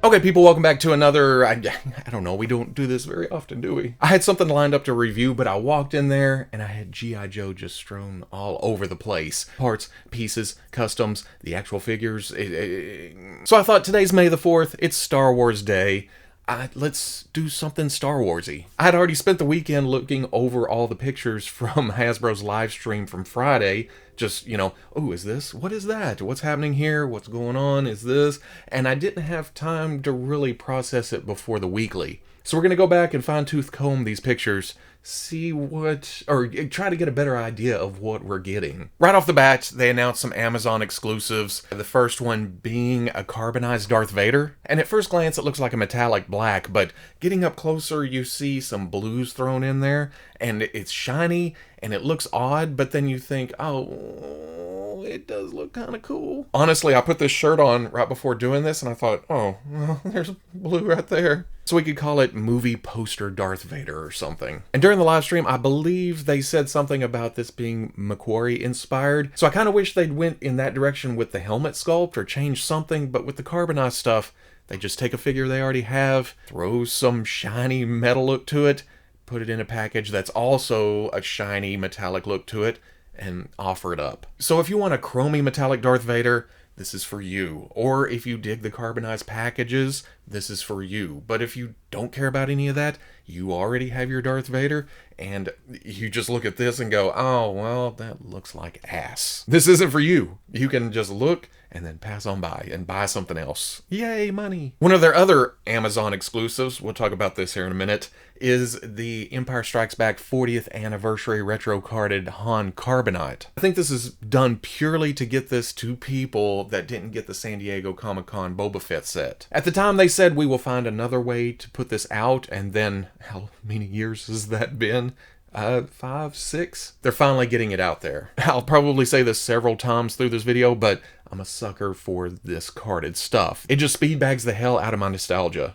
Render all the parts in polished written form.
Okay, people, welcome back to another, I don't know, we don't do this very often, do we? I had something lined up to review, but I walked in there and I had G.I. Joe just strewn all over the place. Parts, pieces, customs, the actual figures. So I thought today's May the 4th, it's Star Wars Day. Let's do something Star Warsy. I had already spent the weekend looking over all the pictures from Hasbro's live stream from Friday. Just, oh, is this? What is that? What's happening here? What's going on? Is this? And I didn't have time to really process it before the weekly. So we're going to go back and fine-tooth comb these pictures, see what, or try to get a better idea of what we're getting. Right off the bat, they announced some Amazon exclusives. The first one being a carbonized Darth Vader. And at first glance, it looks like a metallic black, but getting up closer, you see some blues thrown in there, and it's shiny, and it looks odd, but then you think, oh, it does look kind of cool. Honestly, I put this shirt on right before doing this, and I thought, oh, well, there's blue right there. So we could call it movie poster Darth Vader or something. And during the live stream, I believe they said something about this being Macquarie inspired. So I kind of wish they'd went in that direction with the helmet sculpt or changed something, but with the carbonized stuff, they just take a figure they already have, throw some shiny metal look to it, put it in a package that's also a shiny metallic look to it, and offer it up. So if you want a chromy metallic Darth Vader, this is for you. Or if you dig the carbonized packages, this is for you. But if you don't care about any of that, you already have your Darth Vader, and you just look at this and go, oh, well, that looks like ass. This isn't for you. You can just look and then pass on by and buy something else. Yay, money. One of their other Amazon exclusives, we'll talk about this here in a minute, is the Empire Strikes Back 40th Anniversary Retro Carded Han Carbonite. I think this is done purely to get this to people that didn't get the San Diego Comic-Con Boba Fett set. At the time they said we will find another way to put this out, and then how many years has that been? 5, 6? They're finally getting it out there. I'll probably say this several times through this video, but I'm a sucker for this carded stuff. It just speed bags the hell out of my nostalgia.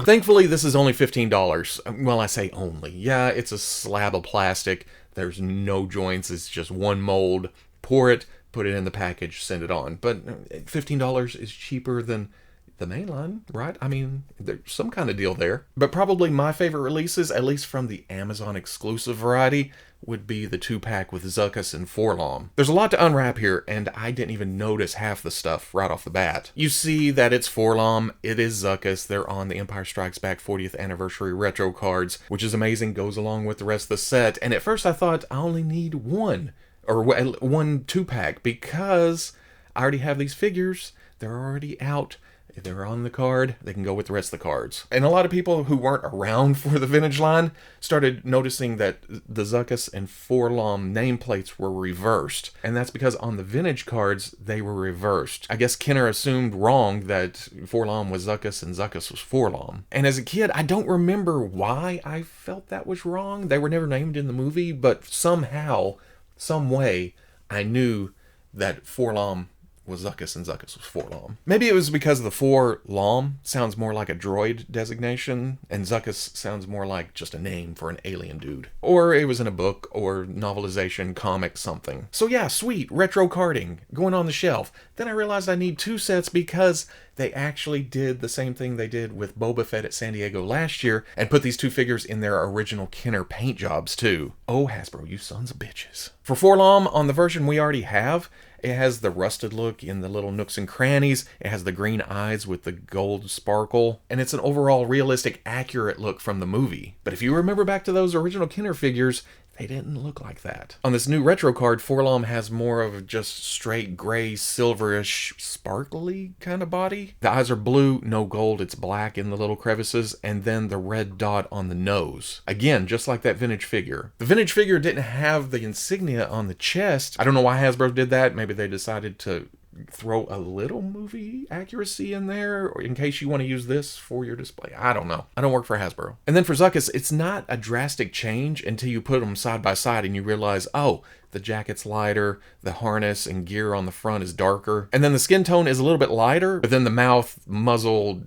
Thankfully, this is only $15. Well, I say only. Yeah, it's a slab of plastic. There's no joints. It's just one mold. Pour it, put it in the package, send it on. But $15 is cheaper than the mainline, right? I mean, there's some kind of deal there. But probably my favorite releases, at least from the Amazon exclusive variety, would be the 2-pack with Zuckuss and Forlom. There's a lot to unwrap here, and I didn't even notice half the stuff right off the bat. You see that it's Forlom, it is Zuckuss, they're on the Empire Strikes Back 40th Anniversary Retro cards, which is amazing, goes along with the rest of the set, and at first I thought I only need one 2-pack, because I already have these figures, they're already out. If they're on the card, they can go with the rest of the cards. And a lot of people who weren't around for the vintage line started noticing that the Zuckuss and Forlom nameplates were reversed. And that's because on the vintage cards, they were reversed. I guess Kenner assumed wrong that Forlom was Zuckuss and Zuckuss was Forlom. And as a kid, I don't remember why I felt that was wrong. They were never named in the movie, but somehow, some way, I knew that Forlom was Zuckuss and Zuckuss was Forlom. Maybe it was because the Forlom sounds more like a droid designation, and Zuckuss sounds more like just a name for an alien dude. Or it was in a book, or novelization, comic, something. So yeah, sweet, retro carding, going on the shelf. Then I realized I need 2 sets because they actually did the same thing they did with Boba Fett at San Diego last year, and put these 2 figures in their original Kenner paint jobs too. Oh, Hasbro, you sons of bitches. For Forlom, on the version we already have, it has the rusted look in the little nooks and crannies, it has the green eyes with the gold sparkle, and it's an overall realistic, accurate look from the movie. But if you remember back to those original Kenner figures, they didn't look like that. On this new retro card, Forlom has more of just straight gray, silverish, sparkly kind of body. The eyes are blue, no gold, it's black in the little crevices, and then the red dot on the nose. Again, just like that vintage figure. The vintage figure didn't have the insignia on the chest. I don't know why Hasbro did that. Maybe they decided to throw a little movie accuracy in there, or in case you want to use this for your display. I don't know. I don't work for Hasbro. And then for Zuckuss, it's not a drastic change until you put them side by side and you realize, oh, the jacket's lighter, the harness and gear on the front is darker, and then the skin tone is a little bit lighter, but then the mouth, muzzle,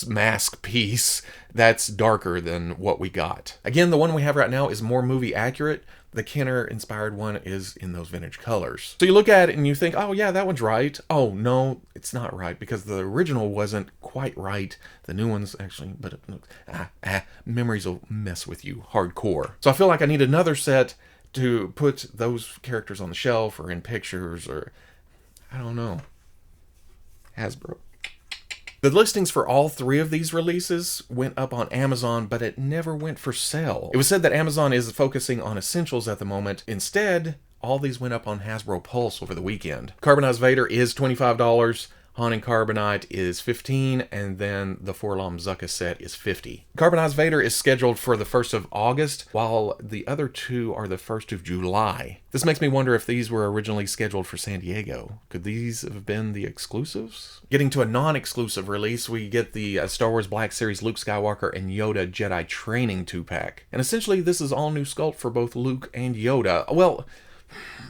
mask piece that's darker than what we got. Again, the one we have right now is more movie accurate. The Kenner inspired one is in those vintage colors. So you look at it and you think, oh yeah, that one's right. Oh no, it's not right, because the original wasn't quite right. The new one's actually, but memories will mess with you hardcore. So I feel like I need another set to put those characters on the shelf or in pictures, or I don't know. Hasbro. The listings for all three of these releases went up on Amazon, but it never went for sale. It was said that Amazon is focusing on essentials at the moment. Instead, all these went up on Hasbro Pulse over the weekend. Carbonite Vader is $25. Han and Carbonite is $15, and then the Forlom Zuckuss set is $50. Carbonite Vader is scheduled for the 1st of August, while the other two are the 1st of July. This makes me wonder if these were originally scheduled for San Diego. Could these have been the exclusives? Getting to a non-exclusive release, we get the Star Wars Black Series Luke Skywalker and Yoda Jedi Training 2-pack. And essentially, this is all new sculpt for both Luke and Yoda. Well,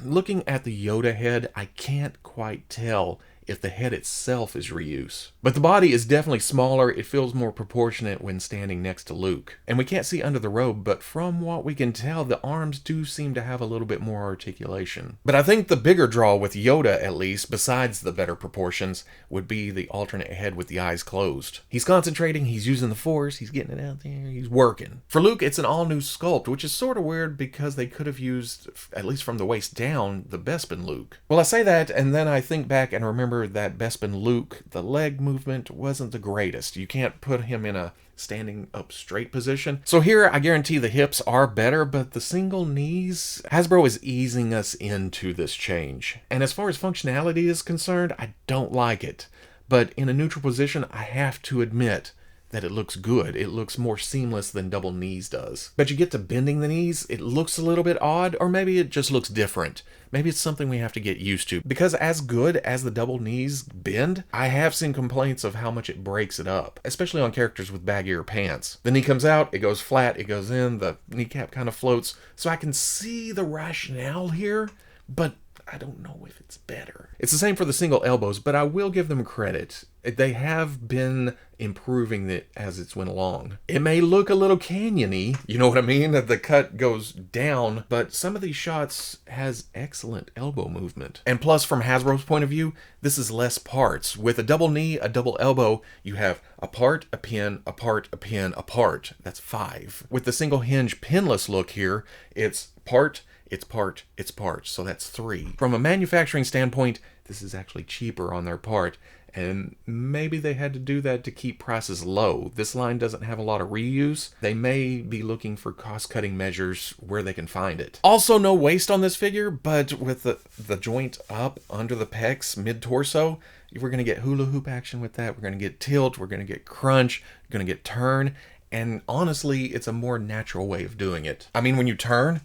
looking at the Yoda head, I can't quite tell if the head itself is reuse. But the body is definitely smaller. It feels more proportionate when standing next to Luke. And we can't see under the robe, but from what we can tell, the arms do seem to have a little bit more articulation. But I think the bigger draw with Yoda, at least, besides the better proportions, would be the alternate head with the eyes closed. He's concentrating, he's using the Force, he's getting it out there, he's working. For Luke, it's an all-new sculpt, which is sort of weird because they could have used, at least from the waist down, the Bespin Luke. Well, I say that, and then I think back and remember that Bespin Luke, the leg movement wasn't the greatest. You can't put him in a standing up straight position. So here, I guarantee the hips are better, but the single knees, Hasbro is easing us into this change. And as far as functionality is concerned, I don't like it. But in a neutral position, I have to admit that it looks good. It looks more seamless than double knees does. But you get to bending the knees, it looks a little bit odd, or maybe it just looks different. Maybe it's something we have to get used to. Because as good as the double knees bend, I have seen complaints of how much it breaks it up, especially on characters with baggier pants. The knee comes out, it goes flat, it goes in, the kneecap kind of floats. So I can see the rationale here, but I don't know if it's better. It's the same for the single elbows, but I will give them credit. They have been improving it as it's went along. It may look a little canyony, you know what I mean? That the cut goes down, but some of these shots has excellent elbow movement. And plus, from Hasbro's point of view, this is less parts. With a double knee, a double elbow, you have a part, a pin, a part, a pin, a part. That's 5. With the single hinge pinless look here, it's part, it's part, it's part. So that's 3. From a manufacturing standpoint, this is actually cheaper on their part. And maybe they had to do that to keep prices low. This line doesn't have a lot of reuse. They may be looking for cost-cutting measures where they can find it. Also, no waist on this figure, but with the joint up under the pecs, mid-torso, we're going to get hula hoop action with that. We're going to get tilt. We're going to get crunch. We're going to get turn. And honestly, it's a more natural way of doing it. I mean, when you turn,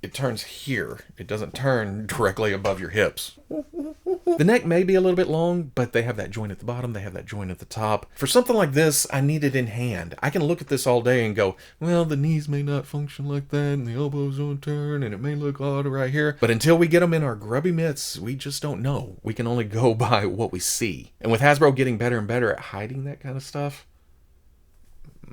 it turns here. It doesn't turn directly above your hips. The neck may be a little bit long, but they have that joint at the bottom, they have that joint at the top. For something like this, I need it in hand. I can look at this all day and go, well, the knees may not function like that, and the elbows don't turn, and it may look odd right here. But until we get them in our grubby mitts, we just don't know. We can only go by what we see. And with Hasbro getting better and better at hiding that kind of stuff,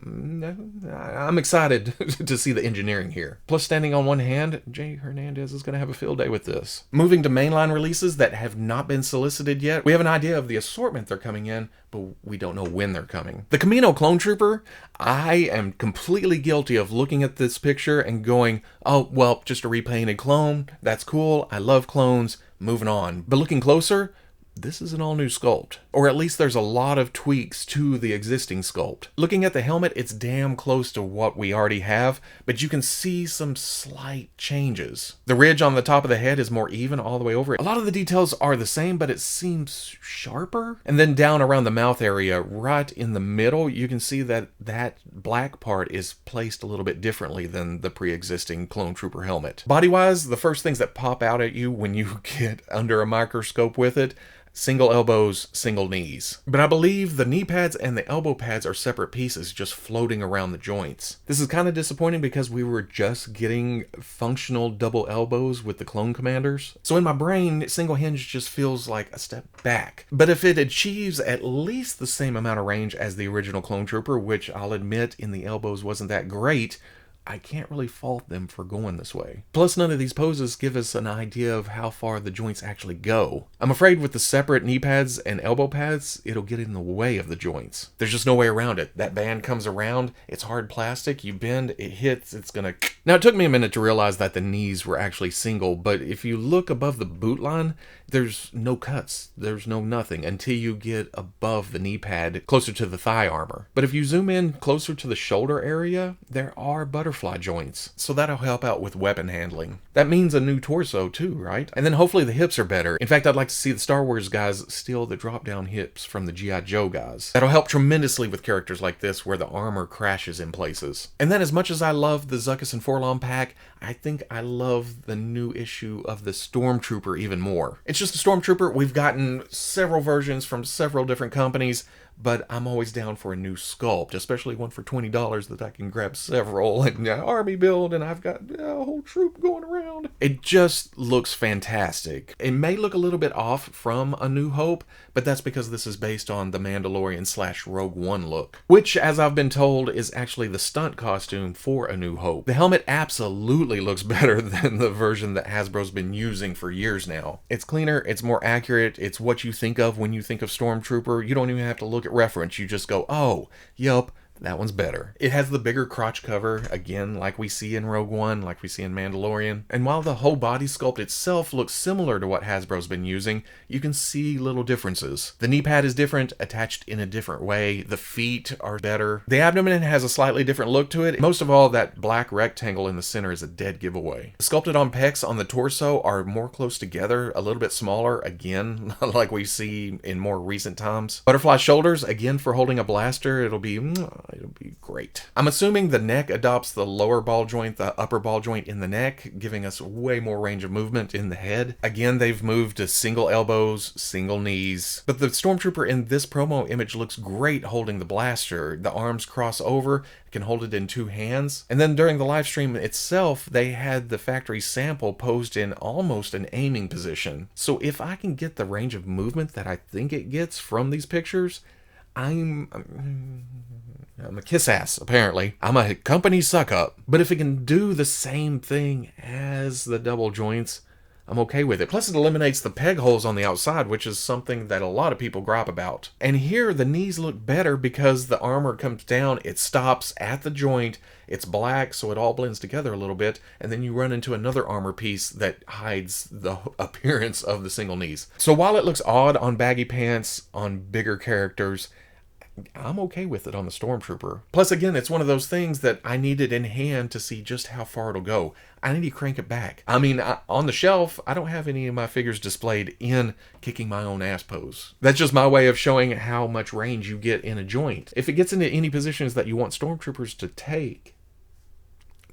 I'm excited to see the engineering here. Plus, standing on one hand, Jay Hernandez is going to have a field day with this. Moving to mainline releases that have not been solicited yet, we have an idea of the assortment they're coming in, but we don't know when they're coming. The Camino Clone Trooper, I am completely guilty of looking at this picture and going, oh, well, just a repainted clone. That's cool. I love clones. Moving on. But looking closer, this is an all-new sculpt, or at least there's a lot of tweaks to the existing sculpt. Looking at the helmet, it's damn close to what we already have, but you can see some slight changes. The ridge on the top of the head is more even all the way over. A lot of the details are the same, but it seems sharper. And then down around the mouth area, right in the middle, you can see that that black part is placed a little bit differently than the pre-existing Clone Trooper helmet. Body-wise, the first things that pop out at you when you get under a microscope with it, Single elbows, single knees. But I believe the knee pads and the elbow pads are separate pieces just floating around the joints. This is kind of disappointing because we were just getting functional double elbows with the clone commanders. So in my brain, single hinge just feels like a step back. But if it achieves at least the same amount of range as the original clone trooper, which I'll admit in the elbows wasn't that great, I can't really fault them for going this way. Plus, none of these poses give us an idea of how far the joints actually go. I'm afraid with the separate knee pads and elbow pads, it'll get in the way of the joints. There's just no way around it. That band comes around, it's hard plastic, you bend, it hits, it's gonna... Now, it took me a minute to realize that the knees were actually single, but if you look above the boot line, there's no cuts, there's no nothing until you get above the knee pad, closer to the thigh armor. But if you zoom in closer to the shoulder area, there are butterfly joints, so that'll help out with weapon handling. That means a new torso too, right? And then hopefully the hips are better. In fact, I'd like to see the Star Wars guys steal the drop-down hips from the G.I. Joe guys. That'll help tremendously with characters like this where the armor crashes in places. And then as much as I love the Zuckuss and Forlom pack, I think I love the new issue of the Stormtrooper even more. It's just a Stormtrooper. We've gotten several versions from several different companies, but I'm always down for a new sculpt, especially one for $20 that I can grab several and army build, and I've got a whole troop going around. It just looks fantastic. It may look a little bit off from A New Hope, but that's because this is based on the Mandalorian / Rogue One look, which, as I've been told, is actually the stunt costume for A New Hope. The helmet absolutely looks better than the version that Hasbro's been using for years now. It's cleaner, it's more accurate, it's what you think of when you think of Stormtrooper. You don't even have to look at reference, you just go, oh, yup, that one's better. It has the bigger crotch cover, again, like we see in Rogue One, like we see in Mandalorian. And while the whole body sculpt itself looks similar to what Hasbro's been using, you can see little differences. The knee pad is different, attached in a different way. The feet are better. The abdomen has a slightly different look to it. Most of all, that black rectangle in the center is a dead giveaway. The sculpted on pecs on the torso are more close together, a little bit smaller, again, like we see in more recent times. Butterfly shoulders, again, for holding a blaster, it'll be great. I'm assuming the neck adopts the lower ball joint, the upper ball joint in the neck, giving us way more range of movement in the head. Again, they've moved to single elbows, single knees. But the Stormtrooper in this promo image looks great holding the blaster. The arms cross over, can hold it in two hands. And then during the live stream itself, they had the factory sample posed in almost an aiming position. So if I can get the range of movement that I think it gets from these pictures, I'm a kiss ass, apparently. I'm a company suck up. But if it can do the same thing as the double joints, I'm okay with it. Plus it eliminates the peg holes on the outside, which is something that a lot of people gripe about. And here the knees look better because the armor comes down, it stops at the joint, it's black, so it all blends together a little bit, and then you run into another armor piece that hides the appearance of the single knees. So while it looks odd on baggy pants on bigger characters, I'm okay with it on the Stormtrooper. Plus, again, it's one of those things that I needed in hand to see just how far it'll go. I need to crank it back. I mean, on the shelf, I don't have any of my figures displayed in kicking my own ass pose. That's just my way of showing how much range you get in a joint. If it gets into any positions that you want Stormtroopers to take,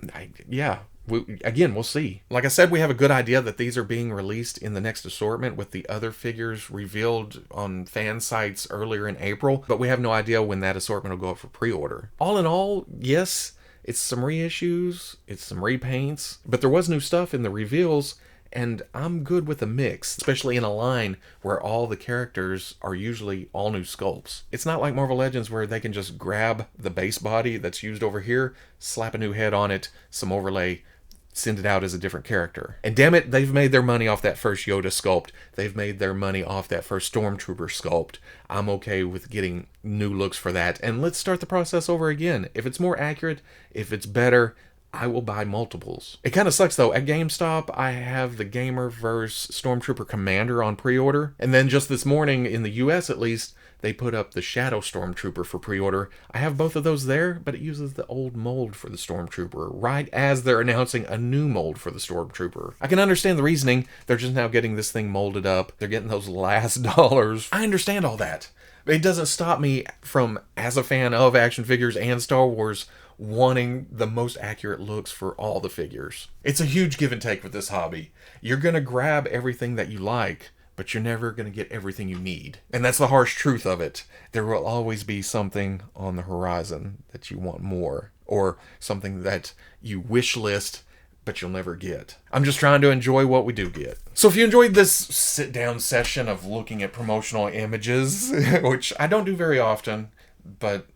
we'll see. Like I said, we have a good idea that these are being released in the next assortment with the other figures revealed on fan sites earlier in April, but we have no idea when that assortment will go up for pre-order. All in all, yes, it's some reissues, it's some repaints, but there was new stuff in the reveals, and I'm good with a mix, especially in a line where all the characters are usually all new sculpts. It's not like Marvel Legends where they can just grab the base body that's used over here, slap a new head on it, some overlay, send it out as a different character. And damn it, they've made their money off that first Yoda sculpt. They've made their money off that first Stormtrooper sculpt. I'm okay with getting new looks for that. And let's start the process over again. If it's more accurate, if it's better, I will buy multiples. It kind of sucks though. At GameStop, I have the Gamer vs. Stormtrooper Commander on pre-order. And then just this morning, in the US at least, they put up the Shadow Stormtrooper for pre-order. I have both of those there, but it uses the old mold for the Stormtrooper, right as they're announcing a new mold for the Stormtrooper. I can understand the reasoning. They're just now getting this thing molded up. They're getting those last dollars. I understand all that. It doesn't stop me from, as a fan of action figures and Star Wars, wanting the most accurate looks for all the figures. It's a huge give and take with this hobby. You're gonna grab everything that you like, but you're never going to get everything you need. And that's the harsh truth of it. There will always be something on the horizon that you want more, or something that you wish list but you'll never get. I'm just trying to enjoy what we do get. So if you enjoyed this sit-down session of looking at promotional images, which I don't do very often, but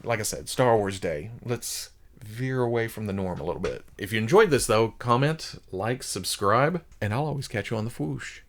like I said, Star Wars Day. Let's veer away from the norm a little bit. If you enjoyed this, though, comment, like, subscribe, and I'll always catch you on the Fwoosh.